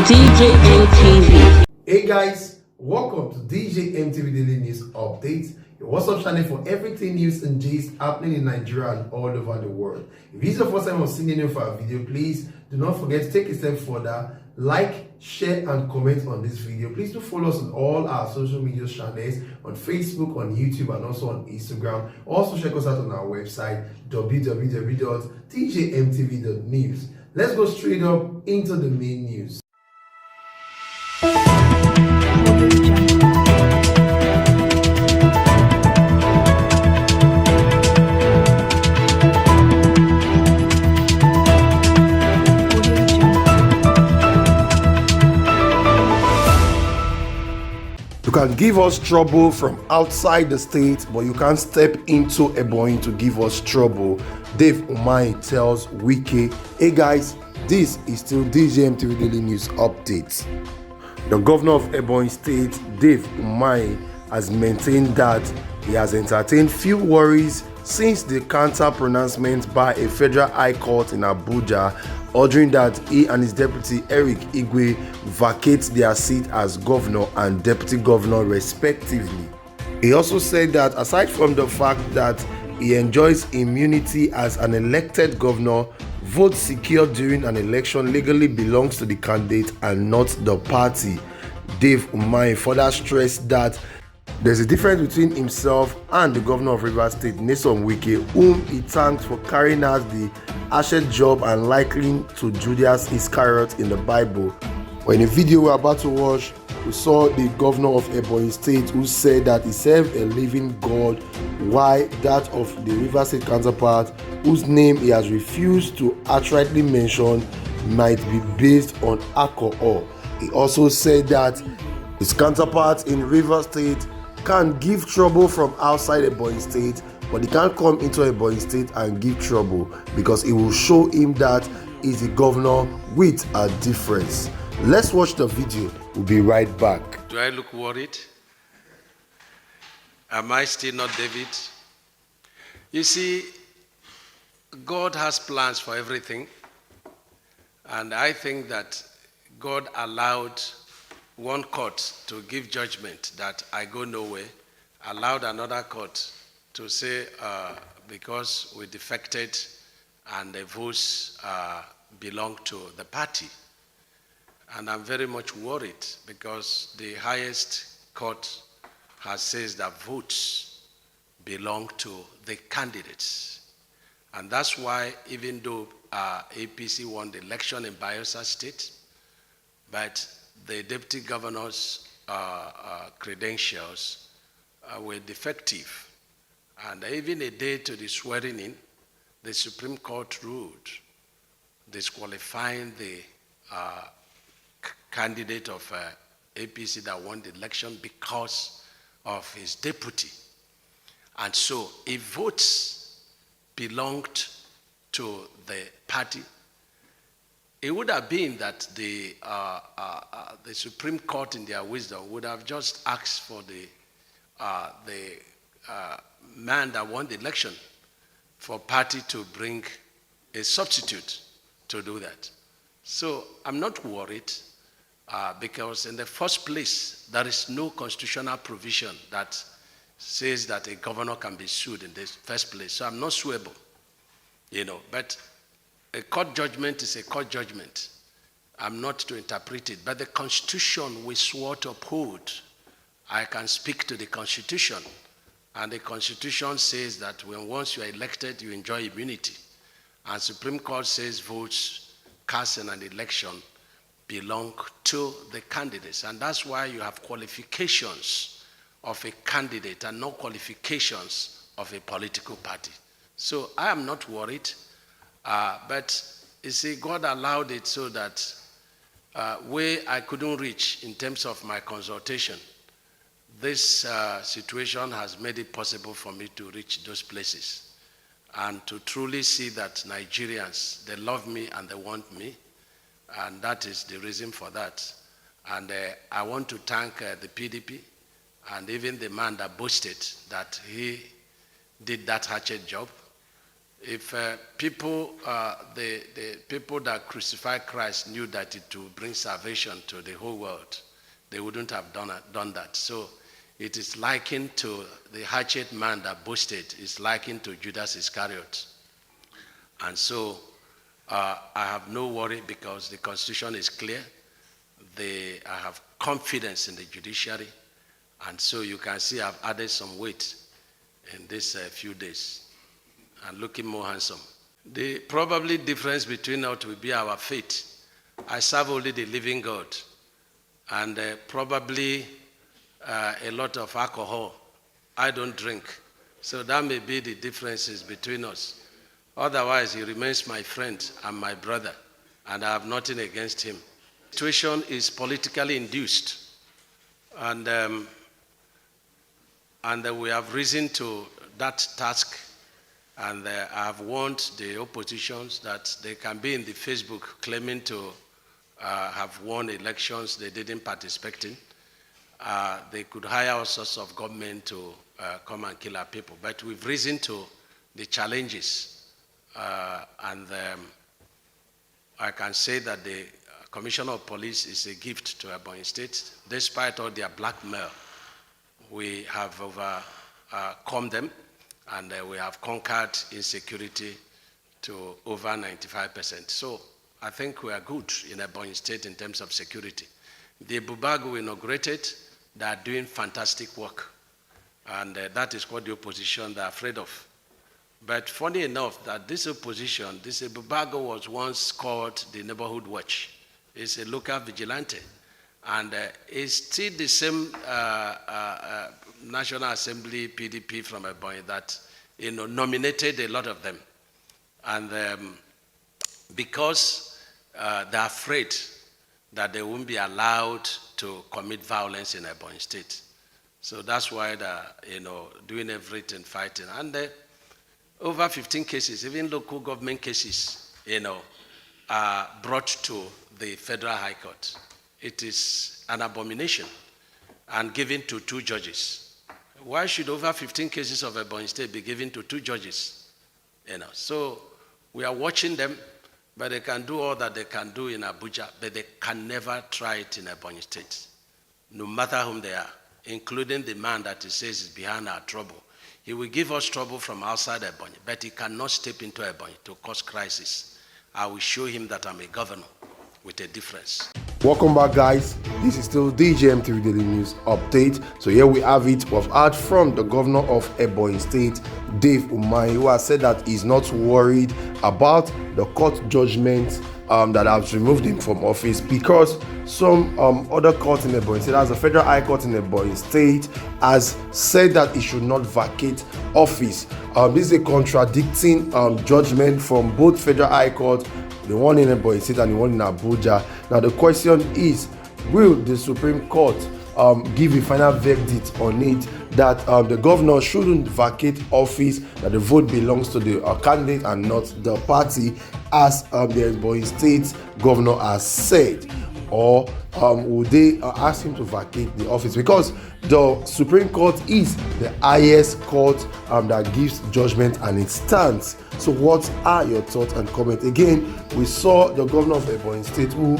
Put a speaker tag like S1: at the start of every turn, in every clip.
S1: DJ MTV.
S2: Hey guys, welcome to DJ MTV Daily News Update, your WhatsApp channel for everything news and gist happening in Nigeria and all over the world. If this is your first time of seeing any of our video, please do not forget to take a step further, like, share and comment on this video. Please do follow us on all our social media channels on Facebook, on YouTube and also on Instagram. Also check us out on our website www.djmtv.news. Let's go straight up into the main news. You can give us trouble from outside the state, but you can't step into Ebonyi to give us trouble. Umahi tells Wike. Hey guys, this is still DJ MTV Daily News Update. The governor of Ebonyi State, Umahi, has maintained that he has entertained few worries since the counter pronouncement by a federal high court in Abuja ordering that he and his deputy Eric Igwe vacate their seat as governor and deputy governor respectively. He also said that aside from the fact that he enjoys immunity as an elected governor, votes secured during an election legally belongs to the candidate and not the party. Umahi further stressed that there's a difference between himself and the governor of Rivers State, Wike, whom he thanked for carrying out the asset job and likening to Judas Iscariot in the Bible. When in a video we're about to watch, we saw the governor of Ebonyi State who said that he served a living God, while that of the Rivers State counterpart, whose name he has refused to outrightly mention, might be based on alcohol. He also said that his counterpart in Rivers State can give trouble from outside Ebonyi State, but he can't come into Ebonyi State and give trouble because it will show him that he's a governor with a difference. Let's watch the video. We'll be right back.
S3: Do I look worried? Am I still not David? You see, God has plans for everything, and I think that God allowed one court to give judgment that I go nowhere, allowed another court to say because we defected and the votes belong to the party. And I'm very much worried because the highest court has said that votes belong to the candidates. And that's why even though APC won the election in Bayelsa State, but the deputy governor's credentials were defective. And even a day to the swearing in, the Supreme Court ruled disqualifying the candidate of APC that won the election because of his deputy. And so if votes belonged to the party, it would have been that the Supreme Court, in their wisdom, would have just asked for the man that won the election for party to bring a substitute to do that. So I'm not worried because in the first place, there is no constitutional provision that says that a governor can be sued in the first place. So I'm not suable, but a court judgment is a court judgment. I'm not to interpret it, but the Constitution we swore to uphold. I can speak to the Constitution, and the Constitution says that when once you are elected, you enjoy immunity. And Supreme Court says votes cast in an election belong to the candidates, and that's why you have qualifications of a candidate and no qualifications of a political party. So I am not worried. But you see, God allowed it so that where I couldn't reach in terms of my consultation, this situation has made it possible for me to reach those places and to truly see that Nigerians, they love me and they want me, and that is the reason for that. And I want to thank the PDP and even the man that boasted that he did that hatchet job. If the people that crucified Christ knew that it would bring salvation to the whole world, they wouldn't have done that. So it is likened to the hatchet man that boasted, is likened to Judas Iscariot. And so I have no worry because the Constitution is clear. I have confidence in the judiciary. And so you can see I've added some weight in these few days and looking more handsome. The probably difference between us will be our faith. I serve only the living God, and probably a lot of alcohol. I don't drink. So that may be the differences between us. Otherwise, he remains my friend and my brother, and I have nothing against him. The situation is politically induced, and we have risen to that task, and I have warned the oppositions that they can be in the Facebook claiming to have won elections they didn't participate in. They could hire all sorts of government to come and kill our people, but we've risen to the challenges, and I can say that the Commissioner of Police is a gift to Ebonyi State. Despite all their blackmail, we have overcome them, and we have conquered insecurity to over 95%. So I think we are good in Ebonyi State in terms of security. The Bubago inaugurated, they are doing fantastic work, and that is what the opposition are afraid of. But funny enough, that this opposition, this Bubago was once called the Neighborhood Watch. It's a local vigilante. And it's still the same National Assembly PDP from Ebonyi that nominated a lot of them. And because they're afraid that they won't be allowed to commit violence in Ebonyi State. So that's why they're doing everything, fighting. And over 15 cases, even local government cases, are brought to the Federal High Court. It is an abomination and given to 2 judges. Why should over 15 cases of Ebonyi State be given to 2 judges? So we are watching them, but they can do all that they can do in Abuja, but they can never try it in Ebonyi State, no matter whom they are, including the man that he says is behind our trouble. He will give us trouble from outside Ebonyi, but he cannot step into Ebonyi to cause crisis. I will show him that I'm a governor with a difference.
S2: Welcome back, guys. This is still DJMTV Daily News Update. So here we have it. We've heard from the governor of Ebonyi State, Dave Umahi, who has said that he's not worried about the court judgment that has removed him from office, because some other court in Ebonyi State, as the Federal High Court in Ebonyi State, has said that he should not vacate office. This is a contradicting judgment from both Federal High Court, the one in Ebonyi State and the one in Abuja. Now the question is, will the Supreme Court give a final verdict on it that the governor shouldn't vacate office, that the vote belongs to the candidate and not the party, as the Ebonyi State governor has said? Or would they ask him to vacate the office? Because the Supreme Court is the highest court that gives judgment, and it stands. So what are your thoughts and comments? Again, we saw the governor of Ebonyi State, who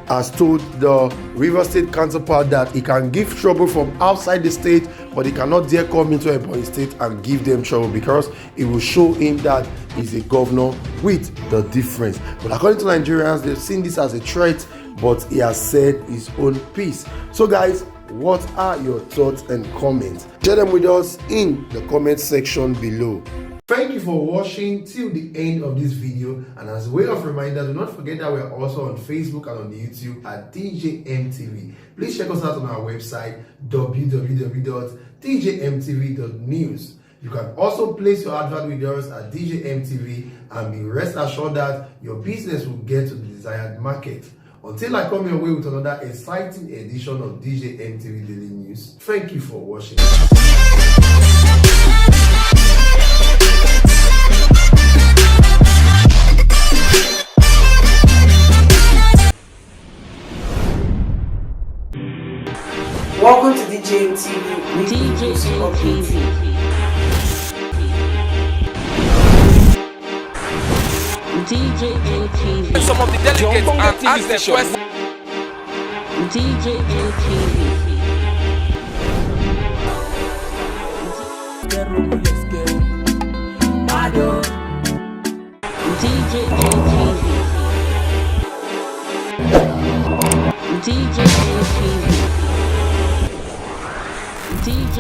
S2: has told the River State counterpart that he can give trouble from outside the state, but he cannot dare come into Ebonyi State and give them trouble, because it will show him that he's a governor with the difference. But according to Nigerians, they've seen this as a threat, but he has said his own piece. So guys, what are your thoughts and comments? Share them with us in the comment section below. Thank you for watching till the end of this video, and as a way of reminder, do not forget that we are also on Facebook and on YouTube at DJMTV. Please check us out on our website www.djmtv.news. You can also place your advert with us at DJMTV and be rest assured that your business will get to the desired market. Until I come your way with another exciting edition of DJMTV Daily News, thank you for watching.
S4: Welcome to DJMTV.
S1: DJMTV.
S5: some of the delegates and ask them questions.
S1: DJ LTV. DJ LTV. DJ LTV. DJ